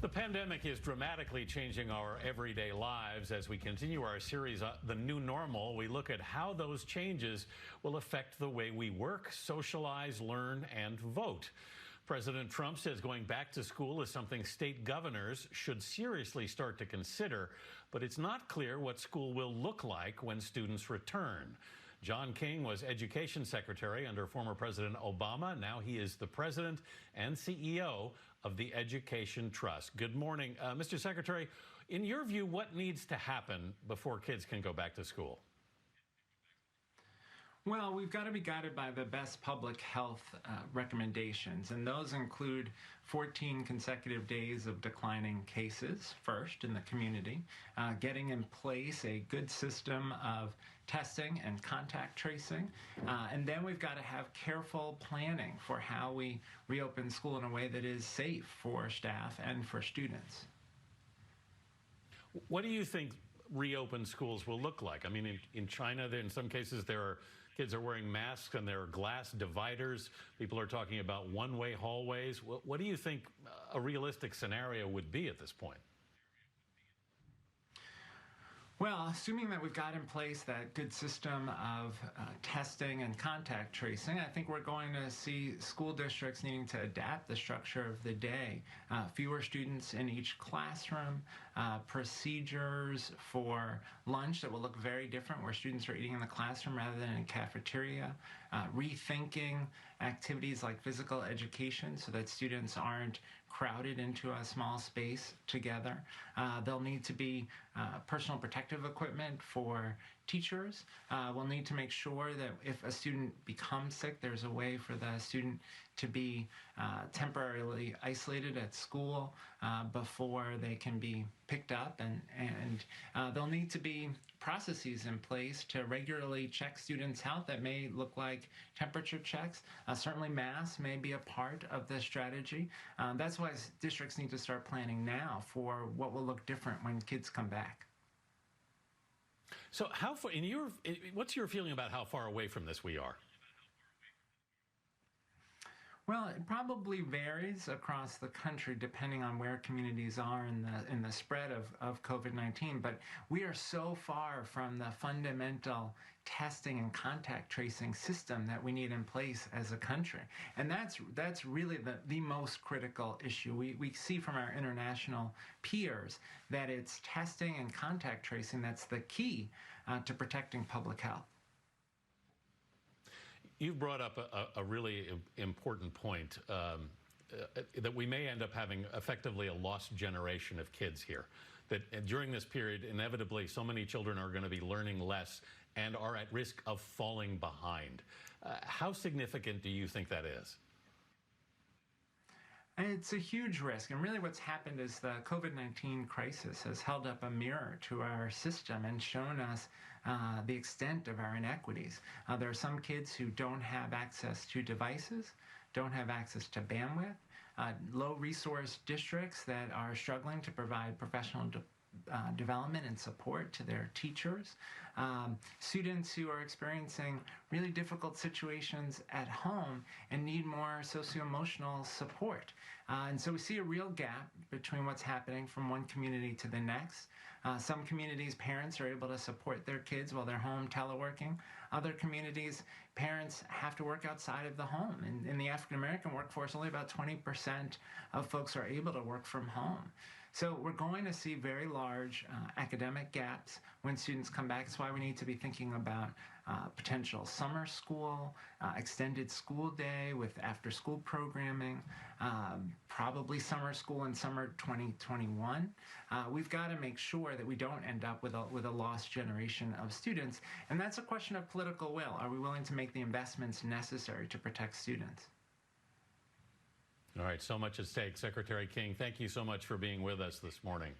The pandemic is dramatically changing our everyday lives. As we continue our series, The New Normal, we look at how those changes will affect the way we work, socialize, learn, and vote. President Trump says going back to school is something state governors should seriously start to consider, but it's not clear what school will look like when students return. John King was Education Secretary under former President Obama. Now he is the president and CEO of the Education Trust. Good morning, Mr. Secretary. In your view, what needs to happen before kids can go back to school? Well, we've got to be guided by the best public health recommendations, and those include 14 consecutive days of declining cases first in the community, getting in place a good system of testing and contact tracing, and then we've got to have careful planning for how we reopen school in a way that is safe for staff and for students. What do you think reopened schools will look like? I mean, in China, in some cases, kids are wearing masks and there are glass dividers. People are talking about one-way hallways. What do you think a realistic scenario would be at this point? Well, assuming that we've got in place that good system of testing and contact tracing, I think we're going to see school districts needing to adapt the structure of the day. Fewer students in each classroom, procedures for lunch that will look very different where students are eating in the classroom rather than in a cafeteria, rethinking activities like physical education so that students aren't crowded into a small space together. There'll need to be personal protective equipment for teachers. We'll need to make sure that if a student becomes sick, there's a way for the student to be temporarily isolated at school before they can be picked up, and there'll need to be processes in place to regularly check students' health that may look like temperature checks. Certainly masks may be a part of the strategy. That's why districts need to start planning now for what will look different when kids come back. So how far, what's your feeling about how far away from this we are? Well, it probably varies across the country depending on where communities are in the spread of COVID-19, but we are so far from the fundamental testing and contact tracing system that we need in place as a country. And that's really the most critical issue. We see from our international peers that it's testing and contact tracing that's the key to protecting public health. You've brought up a really important point, that we may end up having effectively a lost generation of kids here. That during this period, inevitably, so many children are going to be learning less and are at risk of falling behind. How significant do you think that is? It's a huge risk, and really what's happened is the COVID-19 crisis has held up a mirror to our system and shown us the extent of our inequities. There are some kids who don't have access to devices, don't have access to bandwidth, low-resource districts that are struggling to provide professional development and support to their teachers, students who are experiencing really difficult situations at home and need more socio-emotional support. And so we see a real gap between what's happening from one community to the next. Some communities, parents are able to support their kids while they're home teleworking. Other communities, parents have to work outside of the home. And in the African-American workforce, only about 20% of folks are able to work from home. So we're going to see very large academic gaps when students come back. That's why we need to be thinking about potential summer school, extended school day with after-school programming, probably summer school in summer 2021. We've got to make sure that we don't end up with a lost generation of students. And that's a question of political will. Are we willing to make the investments necessary to protect students? All right, so much at stake. Secretary King, thank you so much for being with us this morning.